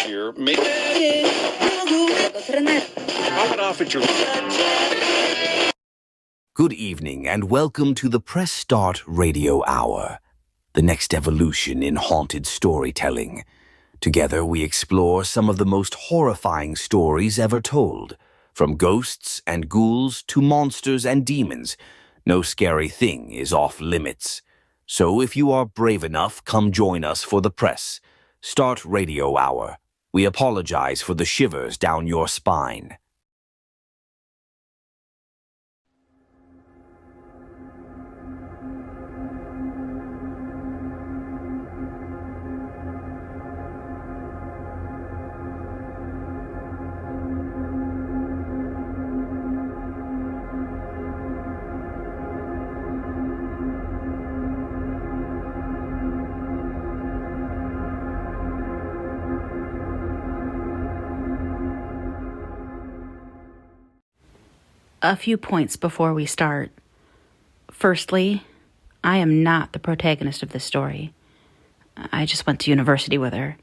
here. Make it off at your... Good evening and welcome to the PressStart Radio Hour, the next evolution in haunted storytelling. Together we explore some of the most horrifying stories ever told. From ghosts and ghouls to monsters and demons, no scary thing is off limits. So if you are brave enough, come join us for the PressStart Radio Hour. We apologize for the shivers down your spine. A few points before we start. Firstly, I am not the protagonist of this story. I just went to university with her.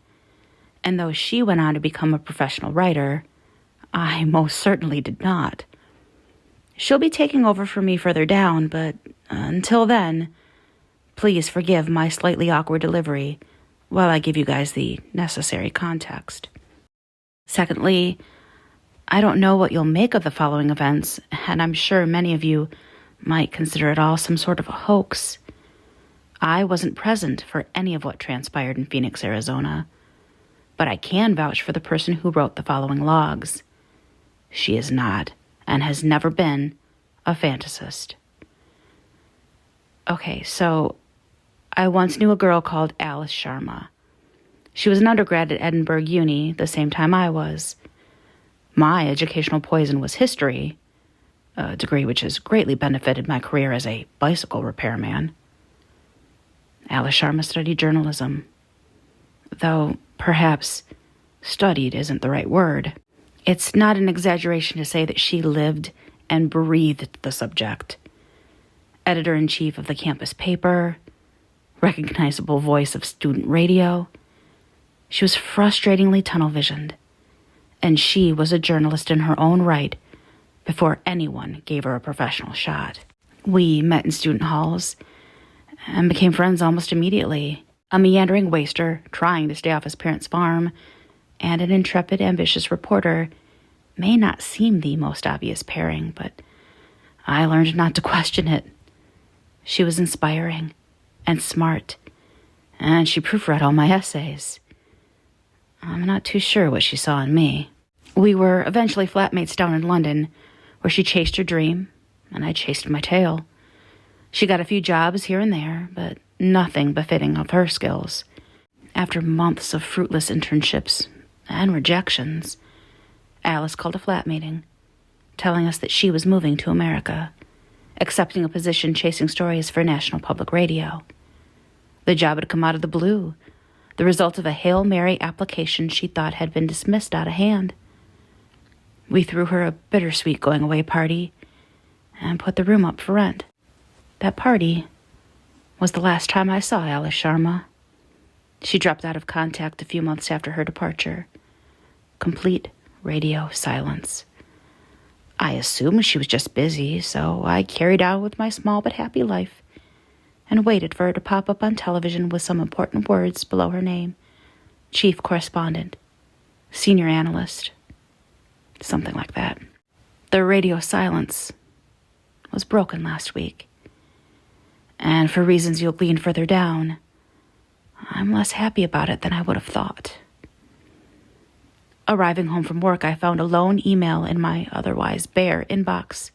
And though she went on to become a professional writer, I most certainly did not. She'll be taking over for me further down, but until then, please forgive my slightly awkward delivery while I give you guys the necessary context. Secondly, I don't know what you'll make of the following events, and I'm sure many of you might consider it all some sort of a hoax. I wasn't present for any of what transpired in Phoenix, Arizona, but I can vouch for the person who wrote the following logs. She is not, and has never been, a fantasist. Okay, so I once knew a girl called Alice Sharma. She was an undergrad at Edinburgh Uni the same time I was. My educational poison was history, a degree which has greatly benefited my career as a bicycle repairman. Alice Sharma studied journalism, though perhaps studied isn't the right word. It's not an exaggeration to say that she lived and breathed the subject. Editor-in-chief of the campus paper, recognizable voice of student radio, she was frustratingly tunnel-visioned. And she was a journalist in her own right before anyone gave her a professional shot. We met in student halls and became friends almost immediately. A meandering waster trying to stay off his parents' farm and an intrepid, ambitious reporter may not seem the most obvious pairing, but I learned not to question it. She was inspiring and smart, and she proofread all my essays. I'm not too sure what she saw in me. We were eventually flatmates down in London, where she chased her dream, and I chased my tail. She got a few jobs here and there, but nothing befitting of her skills. After months of fruitless internships and rejections, Alice called a flat meeting, telling us that she was moving to America, accepting a position chasing stories for National Public Radio. The job had come out of the blue, the result of a Hail Mary application she thought had been dismissed out of hand. We threw her a bittersweet going-away party and put the room up for rent. That party was the last time I saw Alice Sharma. She dropped out of contact a few months after her departure. Complete radio silence. I assumed she was just busy, so I carried on with my small but happy life and waited for her to pop up on television with some important words below her name. Chief correspondent, senior analyst, something like that. The radio silence was broken last week. And for reasons you'll glean further down, I'm less happy about it than I would have thought. Arriving home from work, I found a lone email in my otherwise bare inbox.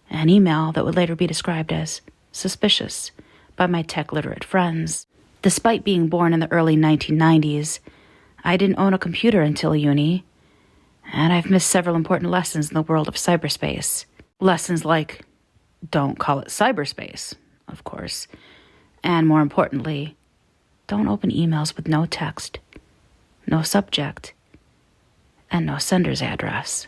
An email that would later be described as suspicious by my tech-literate friends. Despite being born in the early 1990s, I didn't own a computer until uni, and I've missed several important lessons in the world of cyberspace. Lessons like, don't call it cyberspace, of course, and more importantly, don't open emails with no text, no subject, and no sender's address.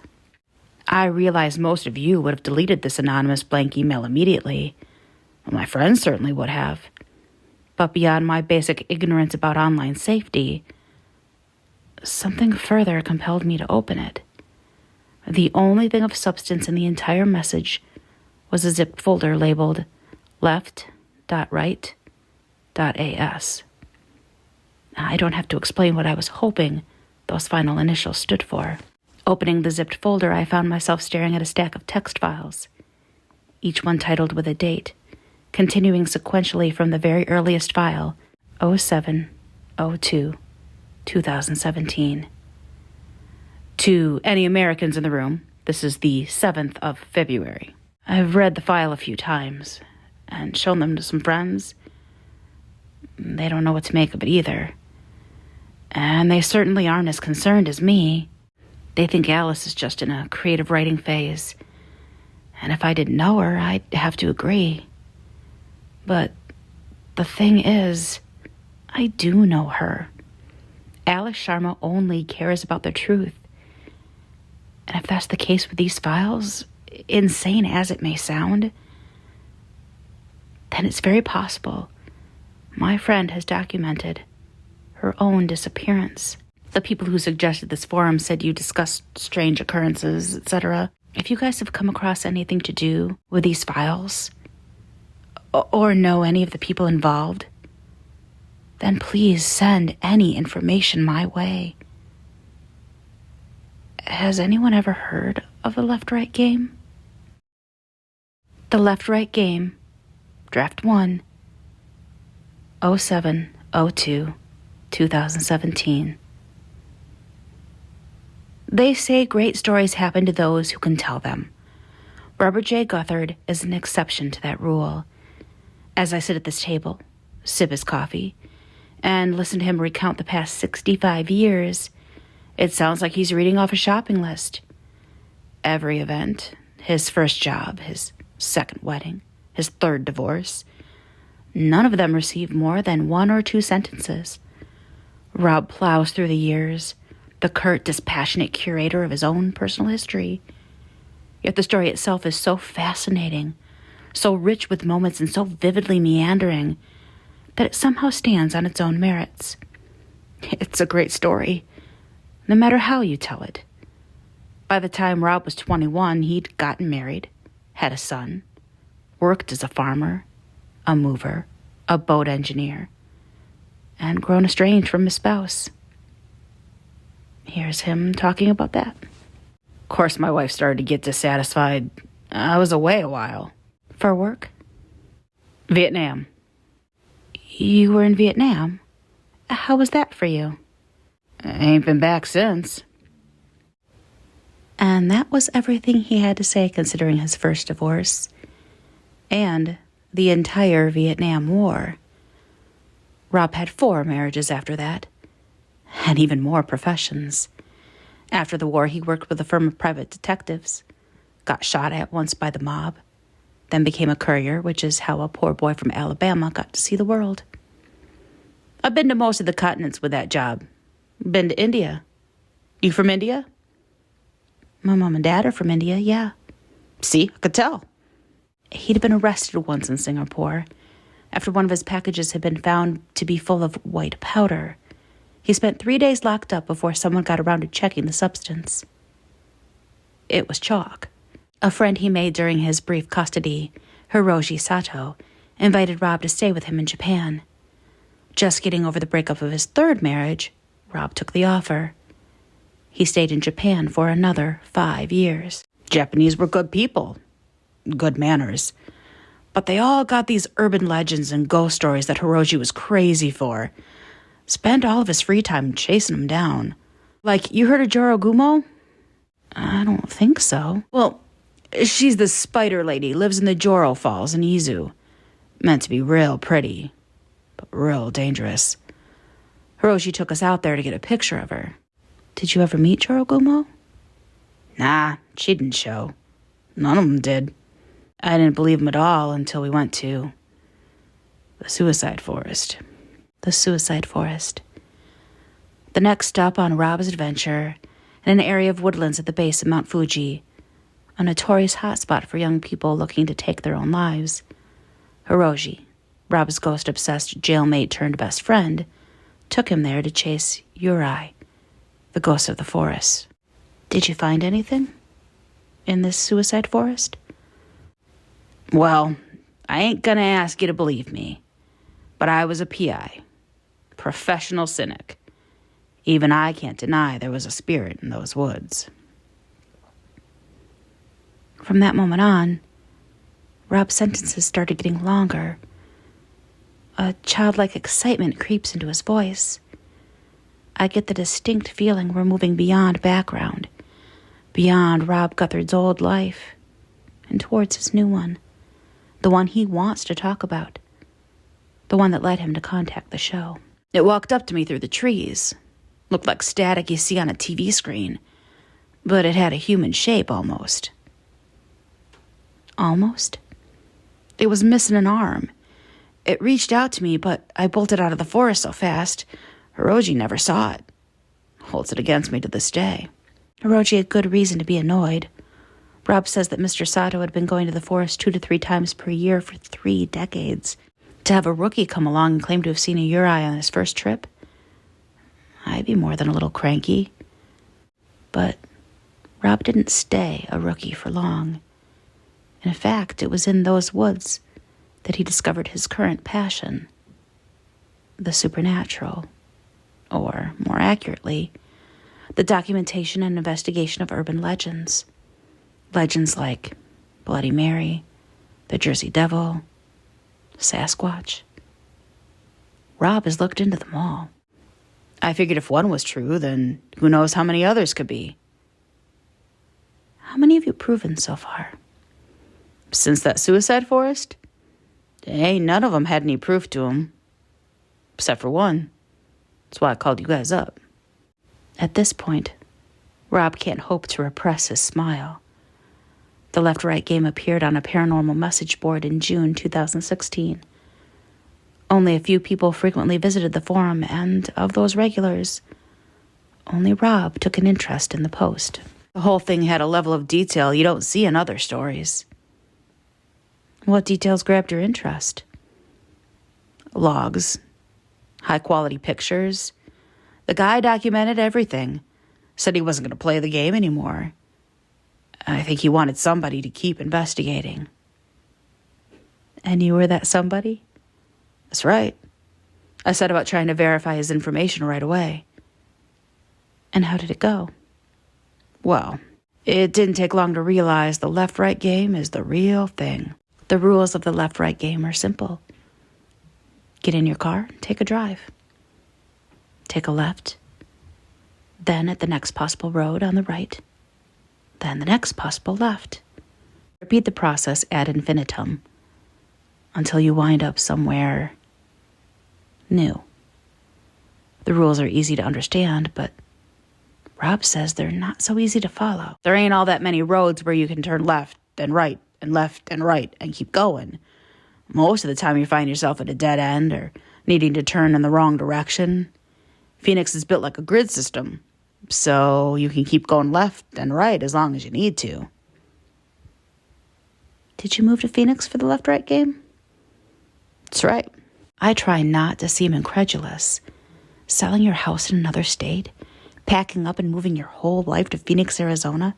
I realize most of you would have deleted this anonymous blank email immediately. Well, my friends certainly would have. But beyond my basic ignorance about online safety, something further compelled me to open it. The only thing of substance in the entire message was a zipped folder labeled left.right.as. I don't have to explain what I was hoping those final initials stood for. Opening the zipped folder, I found myself staring at a stack of text files, each one titled with a date, continuing sequentially from the very earliest file, 07/02/2017. To any Americans in the room, this is the 7th of February. I've read the file a few times and shown them to some friends. They don't know what to make of it either. And they certainly aren't as concerned as me. They think Alice is just in a creative writing phase. And if I didn't know her, I'd have to agree. But the thing is, I do know her. Alice Sharma only cares about the truth. And if that's the case with these files, insane as it may sound, then it's very possible my friend has documented her own disappearance. The people who suggested this forum said you discussed strange occurrences, etc. If you guys have come across anything to do with these files, or know any of the people involved, then please send any information my way. Has anyone ever heard of the left-right game? The left-right game, Draft 1, 07/02/2017. They say great stories happen to those who can tell them. Robert J. Guthard is an exception to that rule. As I sit at this table, sip his coffee, and listen to him recount the past 65 years, it sounds like he's reading off a shopping list. Every event, his first job, his second wedding, his third divorce, none of them receive more than 1 or 2 sentences. Rob plows through the years, the curt, dispassionate curator of his own personal history. Yet the story itself is so fascinating, so rich with moments and so vividly meandering, that it somehow stands on its own merits. It's a great story, no matter how you tell it. By the time Rob was 21, he'd gotten married, had a son, worked as a farmer, a mover, a boat engineer, and grown estranged from his spouse. Here's him talking about that. Of course, my wife started to get dissatisfied. I was away a while. For work? Vietnam. You were in Vietnam? How was that for you? I ain't been back since. And that was everything he had to say considering his first divorce and the entire Vietnam War. Rob had 4 marriages after that, and even more professions. After the war, he worked with a firm of private detectives, got shot at once by the mob, then became a courier, which is how a poor boy from Alabama got to see the world. I've been to most of the continents with that job. Been to India. You from India? My mom and dad are from India, yeah. See, I could tell. He'd been arrested once in Singapore after one of his packages had been found to be full of white powder. He spent 3 days locked up before someone got around to checking the substance. It was chalk. A friend he made during his brief custody, Hiroshi Sato, invited Rob to stay with him in Japan. Just getting over the breakup of his 3rd marriage, Rob took the offer. He stayed in Japan for another 5 years. Japanese were good people, good manners, but they all got these urban legends and ghost stories that Hiroshi was crazy for. Spent all of his free time chasing them down. Like, you heard of Joro Gumo? I don't think so. Well, she's the spider lady, lives in the Joro Falls in Izu. Meant to be real pretty, but real dangerous. Hiroshi took us out there to get a picture of her. Did you ever meet Joro Gumo? Nah, she didn't show. None of them did. I didn't believe him at all until we went to the suicide forest. The suicide forest. The next stop on Rob's adventure, in an area of woodlands at the base of Mount Fuji, a notorious hotspot for young people looking to take their own lives. Hiroshi, Rob's ghost-obsessed jailmate turned best friend, took him there to chase Yuri, The ghost of the forest. Did you find anything in this suicide forest? Well, I ain't gonna ask you to believe me, but I was a PI, professional cynic. Even I can't deny there was a spirit in those woods. From that moment on, Rob's sentences started getting longer. A childlike excitement creeps into his voice. I get the distinct feeling we're moving beyond background, beyond Rob Guthard's old life, and towards his new one, the one he wants to talk about, the one that led him to contact the show. It walked up to me through the trees, looked like static you see on a TV screen, but it had a human shape almost. Almost? It was missing an arm. It reached out to me, but I bolted out of the forest so fast, Hiroji never saw it. Holds it against me to this day. Hiroji had good reason to be annoyed. Rob says that Mr. Sato had been going to the forest 2 to 3 times per year for 3 decades. To have a rookie come along and claim to have seen a Yurei on his first trip, I'd be more than a little cranky. But Rob didn't stay a rookie for long. In fact, it was in those woods that he discovered his current passion, the supernatural, or more accurately, the documentation and investigation of urban legends. Legends like Bloody Mary, the Jersey Devil, Sasquatch. Rob has looked into them all. I figured if one was true, then who knows how many others could be. How many have you proven so far? Since that suicide forest? Ain't none of them had any proof to them. Except for one. That's why I called you guys up. At this point, Rob can't hope to repress his smile. The left-right game appeared on a paranormal message board in June 2016. Only a few people frequently visited the forum, and of those regulars, only Rob took an interest in the post. The whole thing had a level of detail you don't see in other stories. What details grabbed your interest? Logs, high-quality pictures. The guy documented everything, said he wasn't going to play the game anymore. I think he wanted somebody to keep investigating. And you were that somebody? That's right. I set about trying to verify his information right away. And how did it go? Well, it didn't take long to realize the left-right game is the real thing. The rules of the left-right game are simple. Get in your car, take a drive. Take a left. Then at the next possible road on the right. Then the next possible left. Repeat the process ad infinitum until you wind up somewhere new. The rules are easy to understand, but Rob says they're not so easy to follow. There ain't all that many roads where you can turn left and right and left and right and keep going. Most of the time you find yourself at a dead end or needing to turn in the wrong direction. Phoenix is built like a grid system, so you can keep going left and right as long as you need to. Did you move to Phoenix for the left-right game? That's right. I try not to seem incredulous. Selling your house in another state, packing up and moving your whole life to Phoenix, Arizona,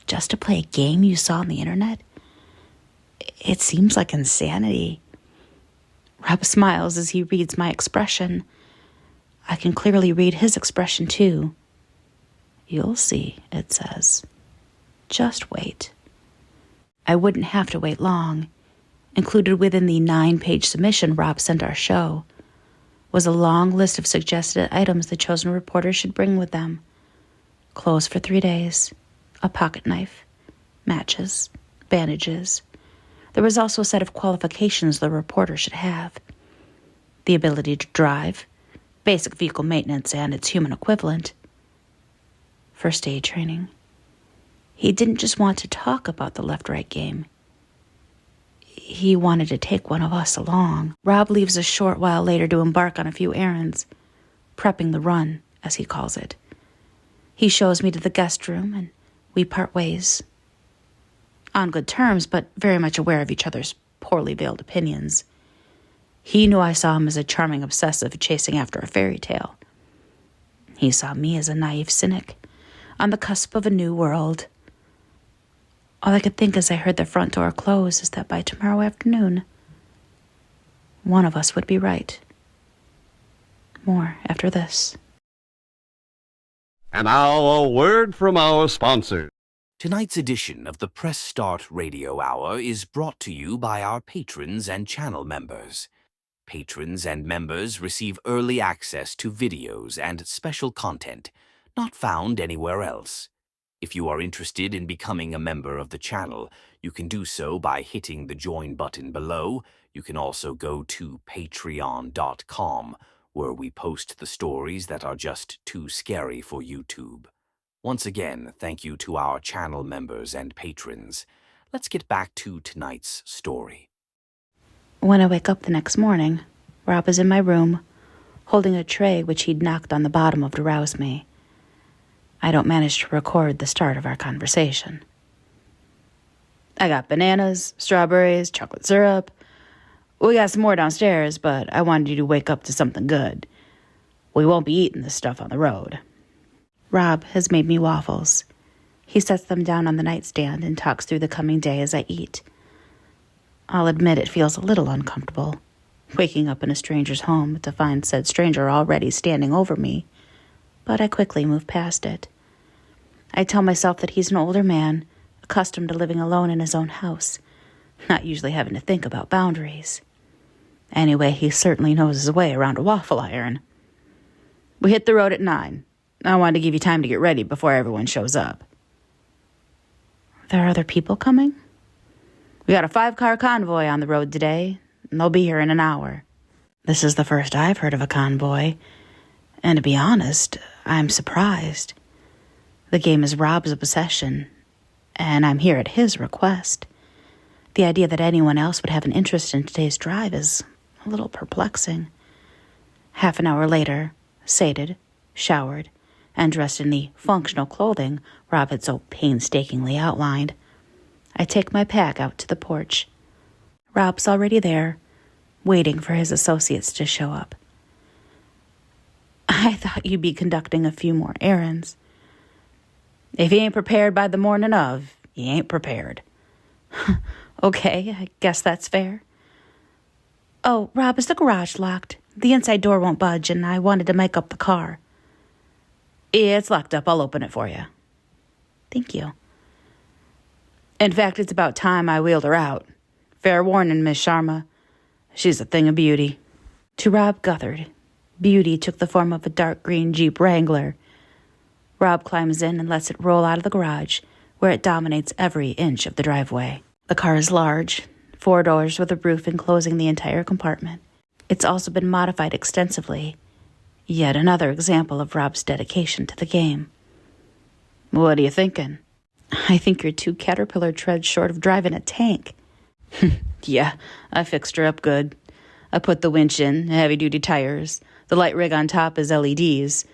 just to play a game you saw on the internet? It seems like insanity. Rob smiles as he reads my expression. I can clearly read his expression too. You'll see, it says. Just wait. I wouldn't have to wait long. Included within the 9-page submission Rob sent our show was a long list of suggested items the chosen reporters should bring with them. Clothes for 3 days, a pocket knife, matches, bandages. There was also a set of qualifications the reporter should have. The ability to drive, basic vehicle maintenance and its human equivalent, first aid training. He didn't just want to talk about the left-right game. He wanted to take one of us along. Rob leaves a short while later to embark on a few errands, prepping the run, as he calls it. He shows me to the guest room, and we part ways. On good terms, but very much aware of each other's poorly veiled opinions. He knew I saw him as a charming obsessive chasing after a fairy tale. He saw me as a naive cynic, on the cusp of a new world. All I could think as I heard the front door close is that by tomorrow afternoon, one of us would be right. More after this. And now a word from our sponsor. Tonight's edition of the Press Start Radio Hour is brought to you by our patrons and channel members. Patrons and members receive early access to videos and special content not found anywhere else. If you are interested in becoming a member of the channel, you can do so by hitting the join button below. You can also go to patreon.com, where we post the stories that are just too scary for YouTube. Once again, thank you to our channel members and patrons. Let's get back to tonight's story. When I wake up the next morning, Rob is in my room, holding a tray which he'd knocked on the bottom of to rouse me. I don't manage to record the start of our conversation. I got bananas, strawberries, chocolate syrup. We got some more downstairs, but I wanted you to wake up to something good. We won't be eating this stuff on the road. Rob has made me waffles. He sets them down on the nightstand and talks through the coming day as I eat. I'll admit it feels a little uncomfortable, waking up in a stranger's home to find said stranger already standing over me, but I quickly move past it. I tell myself that he's an older man, accustomed to living alone in his own house, not usually having to think about boundaries. Anyway, he certainly knows his way around a waffle iron. We hit the road at 9. I wanted to give you time to get ready before everyone shows up. There are other people coming? We got a 5-car convoy on the road today, and they'll be here in an hour. This is the first I've heard of a convoy, and to be honest, I'm surprised. The game is Rob's obsession, and I'm here at his request. The idea that anyone else would have an interest in today's drive is a little perplexing. Half an hour later, sated, showered, and dressed in the functional clothing Rob had so painstakingly outlined, I take my pack out to the porch. Rob's already there, waiting for his associates to show up. I thought you'd be conducting a few more errands. If you ain't prepared by the morning of, you ain't prepared. Okay, I guess that's fair. Oh, Rob, is the garage locked? The inside door won't budge, and I wanted to make up the car. Yeah, it's locked up. I'll open it for you. Thank you. In fact, it's about time I wheeled her out. Fair warning, Miss Sharma. She's a thing of beauty. To Rob Guthard, beauty took the form of a dark green Jeep Wrangler. Rob climbs in and lets it roll out of the garage, where it dominates every inch of the driveway. The car is large, 4 doors with a roof enclosing the entire compartment. It's also been modified extensively. Yet another example of Rob's dedication to the game. What are you thinking? I think your 2 Caterpillar treads short of driving a tank. Yeah, I fixed her up good. I put the winch in, heavy-duty tires. The light rig on top is LEDs.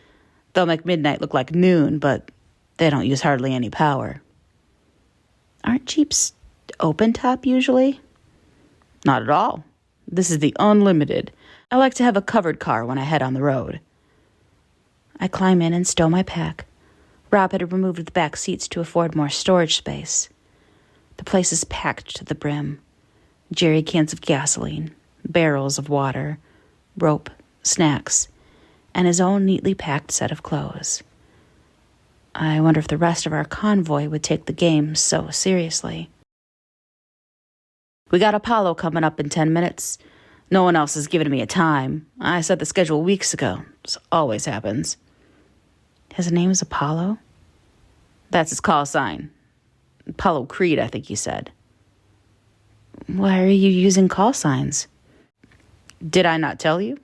They'll make midnight look like noon, but they don't use hardly any power. Aren't Jeeps open top usually? Not at all. This is the unlimited. I like to have a covered car when I head on the road. I climb in and stow my pack. Rob had removed the back seats to afford more storage space. The place is packed to the brim. Jerry cans of gasoline, barrels of water, rope, snacks, and his own neatly packed set of clothes. I wonder if the rest of our convoy would take the game so seriously. We got Apollo coming up in 10 minutes. No one else has given me a time. I set the schedule weeks ago. This always happens. His name is Apollo? That's his call sign. Apollo Creed, I think he said. Why are you using call signs? Did I not tell you?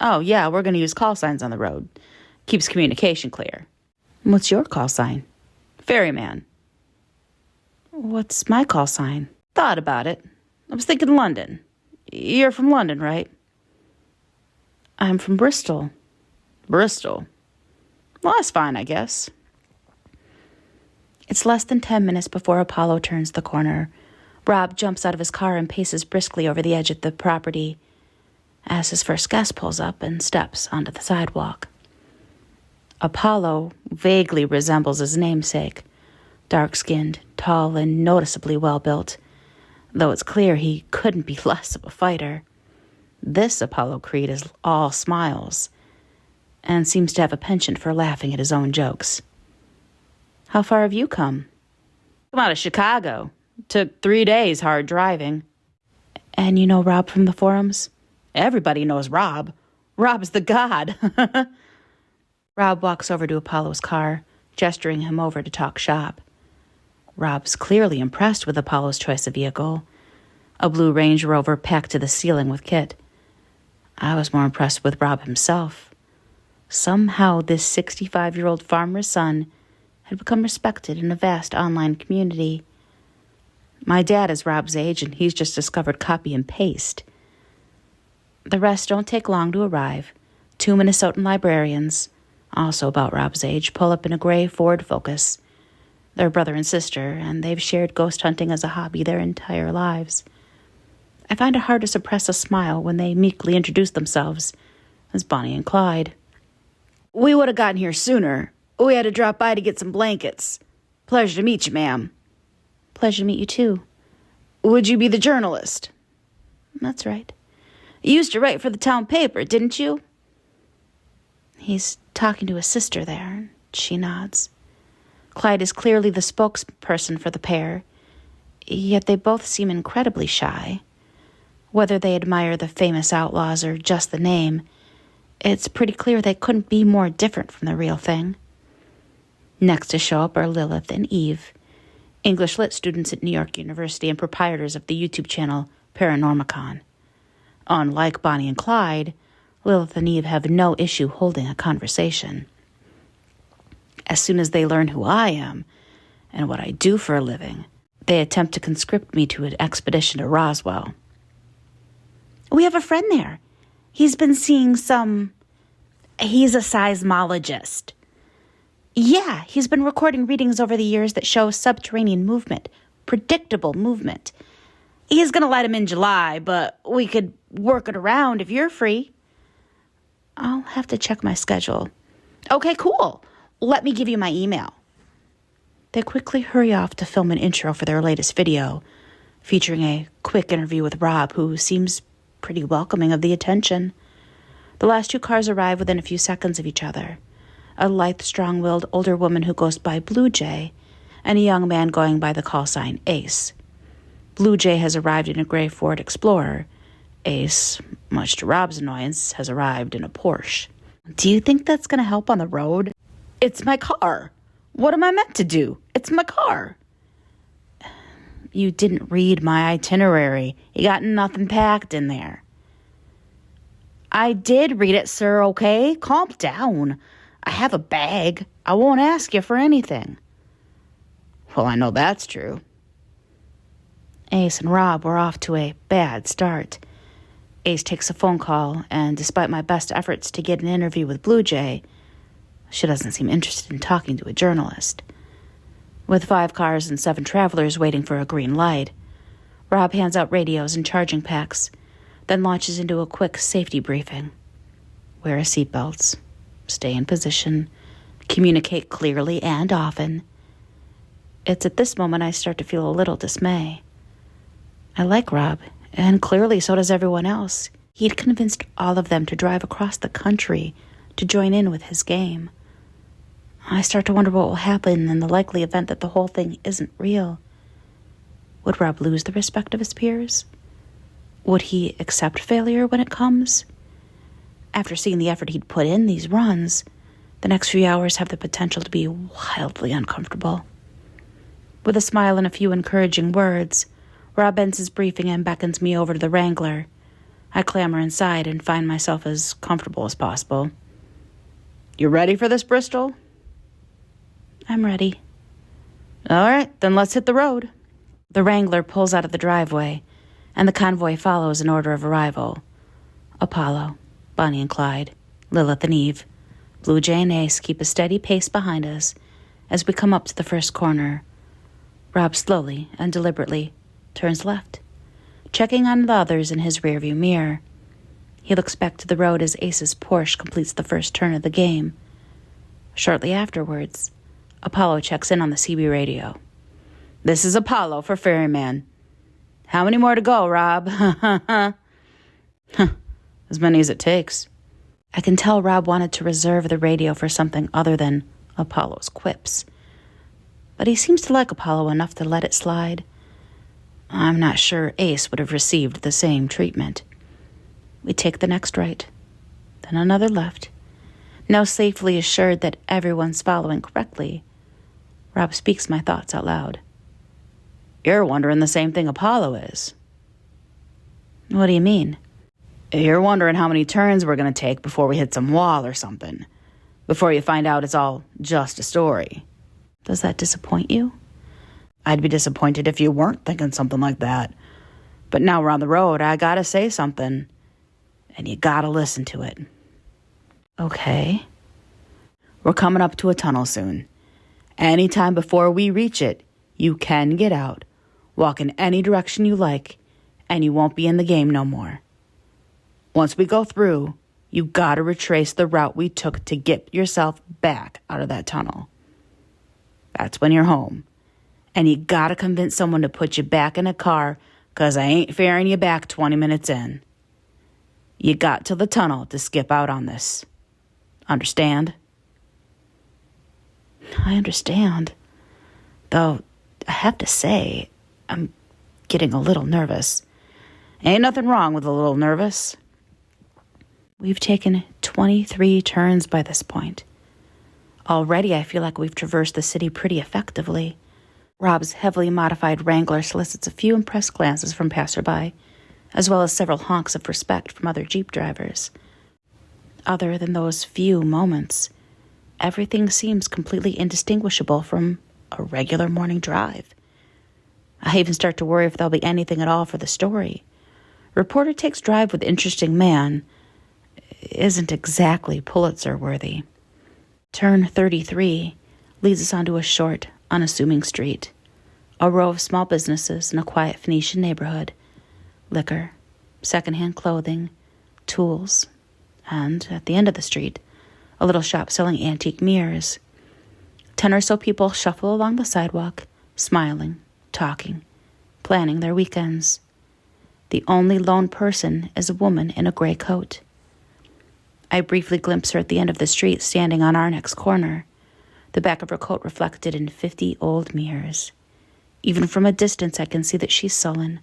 Oh, yeah, we're going to use call signs on the road. Keeps communication clear. What's your call sign? Ferryman. What's my call sign? Thought about it. I was thinking London. You're from London, right? I'm from Bristol. Bristol? Well, that's fine, I guess. It's less than 10 minutes before Apollo turns the corner. Rob jumps out of his car and paces briskly over the edge of the property as his first guest pulls up and steps onto the sidewalk. Apollo vaguely resembles his namesake, dark-skinned, tall, and noticeably well-built, though it's clear he couldn't be less of a fighter. This Apollo Creed is all smiles, and seems to have a penchant for laughing at his own jokes. How far have you come? Come out of Chicago. Took 3 days hard driving. And you know Rob from the forums? Everybody knows Rob. Rob's the god. Rob walks over to Apollo's car, gesturing him over to talk shop. Rob's clearly impressed with Apollo's choice of vehicle, a blue Range Rover packed to the ceiling with kit. I was more impressed with Rob himself. Somehow this 65-year-old farmer's son had become respected in a vast online community. My dad is Rob's age, and he's just discovered copy and paste. The rest don't take long to arrive. 2 Minnesotan librarians, also about Rob's age, pull up in a gray Ford Focus. They're brother and sister, and they've shared ghost hunting as a hobby their entire lives. I find it hard to suppress a smile when they meekly introduce themselves as Bonnie and Clyde. We would have gotten here sooner. We had to drop by to get some blankets. Pleasure to meet you, ma'am. Pleasure to meet you, too. Would you be the journalist? That's right. You used to write for the town paper, didn't you? He's talking to his sister there. She nods. Clyde is clearly the spokesperson for the pair, yet they both seem incredibly shy. Whether they admire the famous outlaws or just the name, it's pretty clear they couldn't be more different from the real thing. Next to show up are Lilith and Eve, English Lit students at New York University and proprietors of the YouTube channel Paranormicon. Unlike Bonnie and Clyde, Lilith and Eve have no issue holding a conversation. As soon as they learn who I am and what I do for a living, they attempt to conscript me to an expedition to Roswell. We have a friend there. He's been seeing He's a seismologist. Yeah, he's been recording readings over the years that show subterranean movement, predictable movement. He's going to let him in July, but we could work it around if you're free. I'll have to check my schedule. Okay, cool. Let me give you my email. They quickly hurry off to film an intro for their latest video, featuring a quick interview with Rob, who seems pretty welcoming of the attention. The last 2 cars arrive within a few seconds of each other. A lithe, strong-willed older woman who goes by Blue Jay, and a young man going by the call sign Ace. Blue Jay has arrived in a gray Ford Explorer. Ace, much to Rob's annoyance, has arrived in a Porsche. Do you think that's going to help on the road? It's my car. What am I meant to do? It's my car. You didn't read my itinerary. You got nothing packed in there. I did read it, sir, okay? Calm down. I have a bag. I won't ask you for anything. Well, I know that's true. Ace and Rob were off to a bad start. Ace takes a phone call, and despite my best efforts to get an interview with Blue Jay, she doesn't seem interested in talking to a journalist. With 5 cars and 7 travelers waiting for a green light, Rob hands out radios and charging packs, then launches into a quick safety briefing. Wear seatbelts, stay in position, communicate clearly and often. It's at this moment I start to feel a little dismay. I like Rob, and clearly so does everyone else. He'd convinced all of them to drive across the country to join in with his game. I start to wonder what will happen in the likely event that the whole thing isn't real. Would Rob lose the respect of his peers? Would he accept failure when it comes? After seeing the effort he'd put in these runs, the next few hours have the potential to be wildly uncomfortable. With a smile and a few encouraging words, Rob ends his briefing and beckons me over to the Wrangler. I clamber inside and find myself as comfortable as possible. You ready for this, Bristol? I'm ready. All right, then let's hit the road. The Wrangler pulls out of the driveway, and the convoy follows in order of arrival. Apollo, Bonnie and Clyde, Lilith and Eve, Blue Jay and Ace keep a steady pace behind us as we come up to the first corner. Rob slowly and deliberately turns left, checking on the others in his rearview mirror. He looks back to the road as Ace's Porsche completes the first turn of the game. Shortly afterwards, Apollo checks in on the CB radio. "This is Apollo for Ferryman. How many more to go, Rob?" "As many as it takes." I can tell Rob wanted to reserve the radio for something other than Apollo's quips. But he seems to like Apollo enough to let it slide. I'm not sure Ace would have received the same treatment. We take the next right, then another left. Now safely assured that everyone's following correctly, Rob speaks my thoughts out loud. "You're wondering the same thing Apollo is." "What do you mean?" "You're wondering how many turns we're going to take before we hit some wall or something. Before you find out it's all just a story." "Does that disappoint you?" "I'd be disappointed if you weren't thinking something like that. But now we're on the road, I gotta say something. And you gotta listen to it." "Okay." "We're coming up to a tunnel soon. Any time before we reach it, you can get out, walk in any direction you like, and you won't be in the game no more. Once we go through, you gotta retrace the route we took to get yourself back out of that tunnel. That's when you're home. And you gotta convince someone to put you back in a car, 'cause I ain't ferrying you back 20 minutes in. You got till the tunnel to skip out on this. Understand?" "I understand. Though, I have to say, I'm getting a little nervous." "Ain't nothing wrong with a little nervous." We've taken 23 turns by this point. Already I feel like we've traversed the city pretty effectively. Rob's heavily modified Wrangler solicits a few impressed glances from passerby, as well as several honks of respect from other Jeep drivers. Other than those few moments, everything seems completely indistinguishable from a regular morning drive. I even start to worry if there'll be anything at all for the story. Reporter takes drive with interesting man isn't exactly Pulitzer-worthy. Turn 33 leads us onto a short, unassuming street. A row of small businesses in a quiet Phoenician neighborhood. Liquor, secondhand clothing, tools, and, at the end of the street, a little shop selling antique mirrors. 10 or so people shuffle along the sidewalk, smiling, talking, planning their weekends. The only lone person is a woman in a gray coat. I briefly glimpse her at the end of the street, standing on our next corner, the back of her coat reflected in 50 old mirrors. Even from a distance, I can see that she's sullen,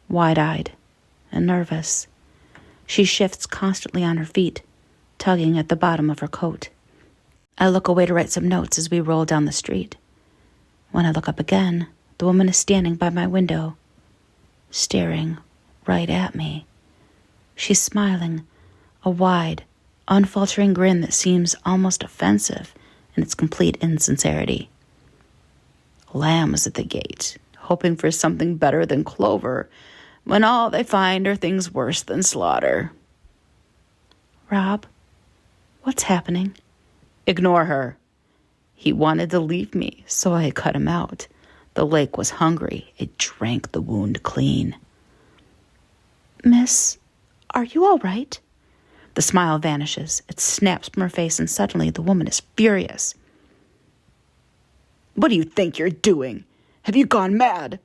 wide-eyed, and nervous. She shifts constantly on her feet, tugging at the bottom of her coat. I look away to write some notes as we roll down the street. When I look up again, the woman is standing by my window, staring right at me. She's smiling, a wide, unfaltering grin that seems almost offensive in its complete insincerity. Lambs at the gate, hoping for something better than clover, when all they find are things worse than slaughter. "Rob, what's happening?" "Ignore her." He wanted to leave me, so I cut him out. The lake was hungry. It drank the wound clean. "Miss, are you all right?" The smile vanishes. It snaps from her face, and suddenly the woman is furious. "What do you think you're doing? Have you gone mad?"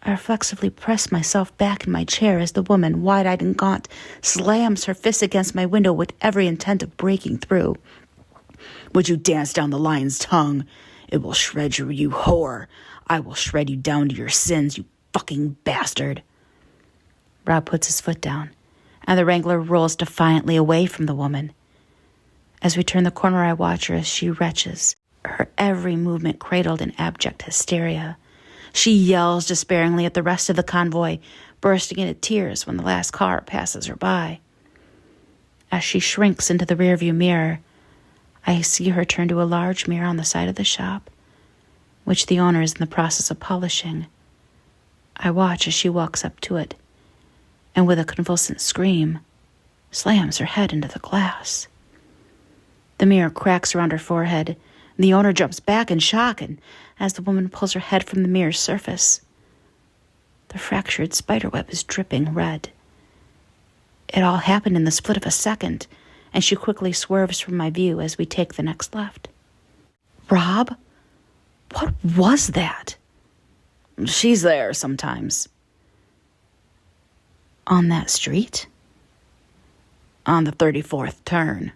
I reflexively press myself back in my chair as the woman, wide-eyed and gaunt, slams her fist against my window with every intent of breaking through. "Would you dance down the lion's tongue? It will shred you, you whore. I will shred you down to your sins, you fucking bastard." Rob puts his foot down, and the Wrangler rolls defiantly away from the woman. As we turn the corner, I watch her as she retches, her every movement cradled in abject hysteria. She yells despairingly at the rest of the convoy, bursting into tears when the last car passes her by. As she shrinks into the rearview mirror, I see her turn to a large mirror on the side of the shop, which the owner is in the process of polishing. I watch as she walks up to it, and with a convulsant scream, slams her head into the glass. The mirror cracks around her forehead, and the owner jumps back in shock, and as the woman pulls her head from the mirror's surface, the fractured spiderweb is dripping red. It all happened in the split of a second, and she quickly swerves from my view as we take the next left. Rob? What was that? She's there sometimes. On that street? On the 34th turn.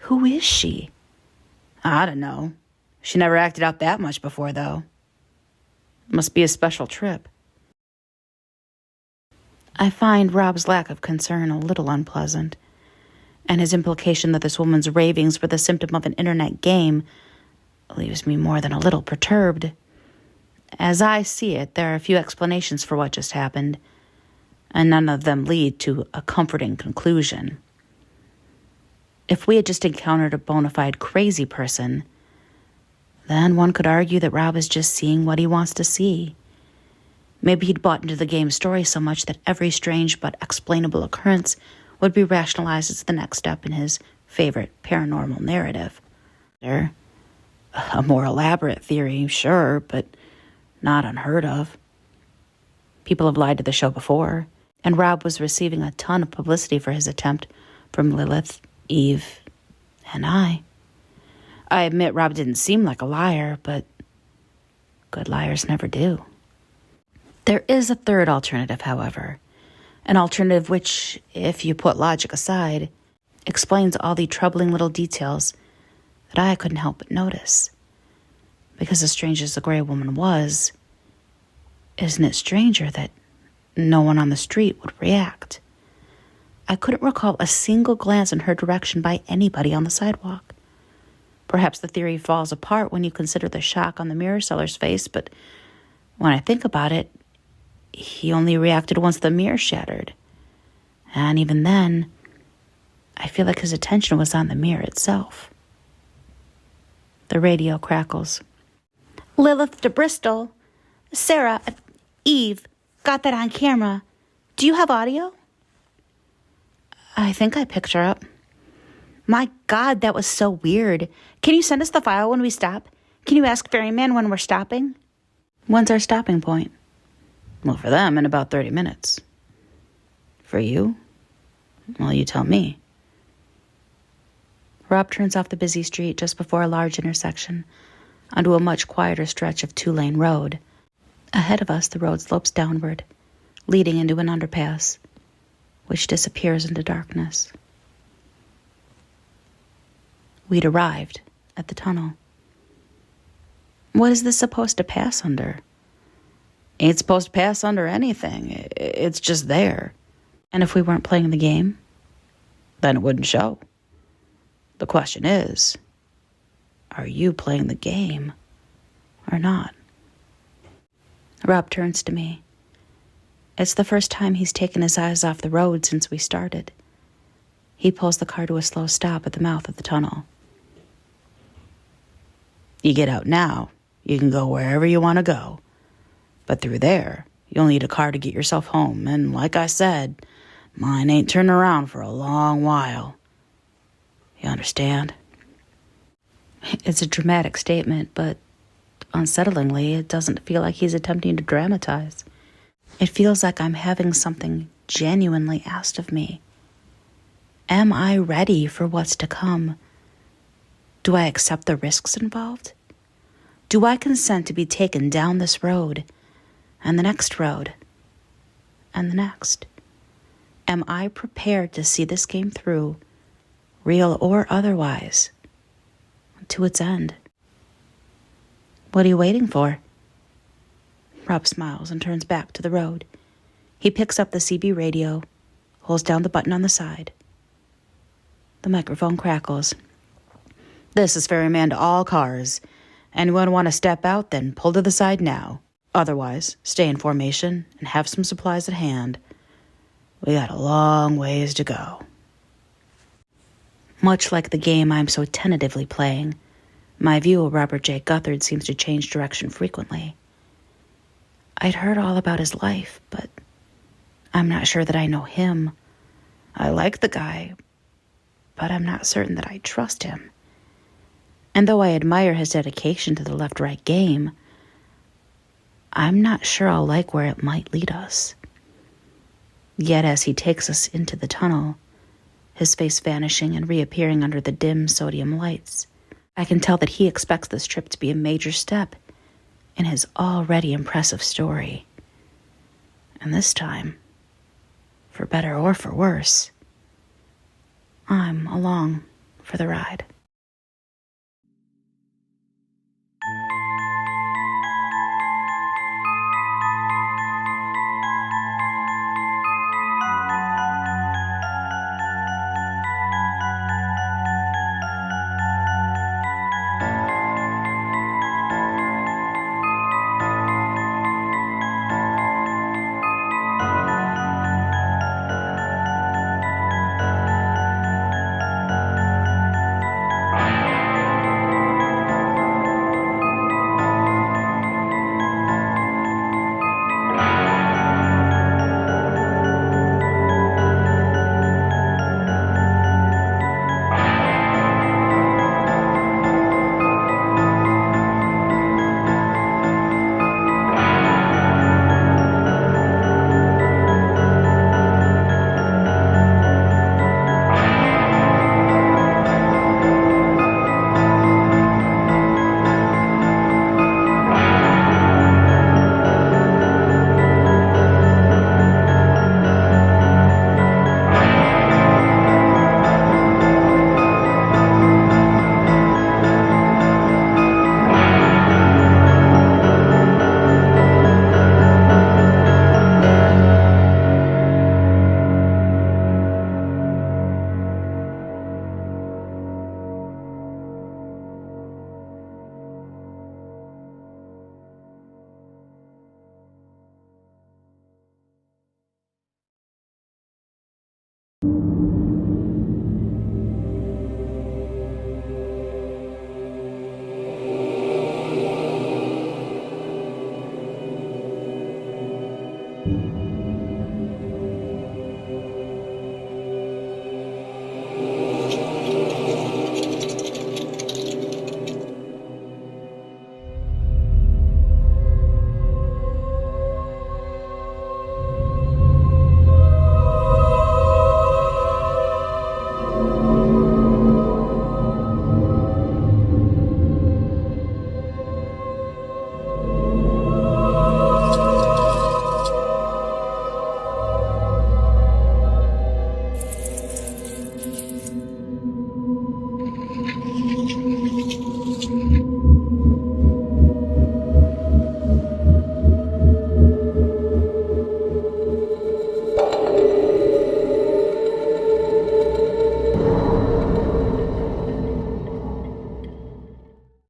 Who is she? I don't know. She never acted out that much before, though. Must be a special trip. I find Rob's lack of concern a little unpleasant, and his implication that this woman's ravings were the symptom of an internet game leaves me more than a little perturbed. As I see it, there are a few explanations for what just happened, and none of them lead to a comforting conclusion. If we had just encountered a bona fide crazy person, then one could argue that Rob is just seeing what he wants to see. Maybe he'd bought into the game's story so much that every strange but explainable occurrence would be rationalized as the next step in his favorite paranormal narrative. A more elaborate theory, sure, but not unheard of. People have lied to the show before, and Rob was receiving a ton of publicity for his attempt from Lilith, Eve, and I. I admit Rob didn't seem like a liar, but good liars never do. There is a third alternative, however, an alternative which, if you put logic aside, explains all the troubling little details that I couldn't help but notice. Because as strange as the gray woman was, isn't it stranger that no one on the street would react? I couldn't recall a single glance in her direction by anybody on the sidewalk. Perhaps the theory falls apart when you consider the shock on the mirror seller's face, but when I think about it, he only reacted once the mirror shattered. And even then, I feel like his attention was on the mirror itself. The radio crackles. Lilith to Bristol. Sarah, Eve, got that on camera. Do you have audio? I think I picked her up. My God, that was so weird. Can you send us the file when we stop? Can you ask Ferryman when we're stopping? When's our stopping point? Well, for them, in about 30 minutes. For you? Well, you tell me. Rob turns off the busy street just before a large intersection onto a much quieter stretch of two-lane road. Ahead of us, the road slopes downward, leading into an underpass, which disappears into darkness. We'd arrived at the tunnel. What is this supposed to pass under? Ain't supposed to pass under anything. It's just there. And if we weren't playing the game, then it wouldn't show. The question is, are you playing the game or not? Rob turns to me. It's the first time he's taken his eyes off the road since we started. He pulls the car to a slow stop at the mouth of the tunnel. You get out now, you can go wherever you want to go. But through there, you'll need a car to get yourself home. And like I said, mine ain't turning around for a long while. You understand? It's a dramatic statement, but unsettlingly, it doesn't feel like he's attempting to dramatize. It feels like I'm having something genuinely asked of me. Am I ready for what's to come? Do I accept the risks involved? Do I consent to be taken down this road, and the next road, and the next? Am I prepared to see this game through, real or otherwise, to its end? What are you waiting for? Rob smiles and turns back to the road. He picks up the CB radio, holds down the button on the side. The microphone crackles. This is Ferryman to all cars. Anyone want to step out, then pull to the side now. Otherwise, stay in formation and have some supplies at hand. We got a long ways to go. Much like the game I'm so tentatively playing, my view of Robert J. Guthard seems to change direction frequently. I'd heard all about his life, but I'm not sure that I know him. I like the guy, but I'm not certain that I trust him. And though I admire his dedication to the left-right game, I'm not sure I'll like where it might lead us. Yet as he takes us into the tunnel, his face vanishing and reappearing under the dim sodium lights. I can tell that he expects this trip to be a major step in his already impressive story. And this time, for better or for worse, I'm along for the ride.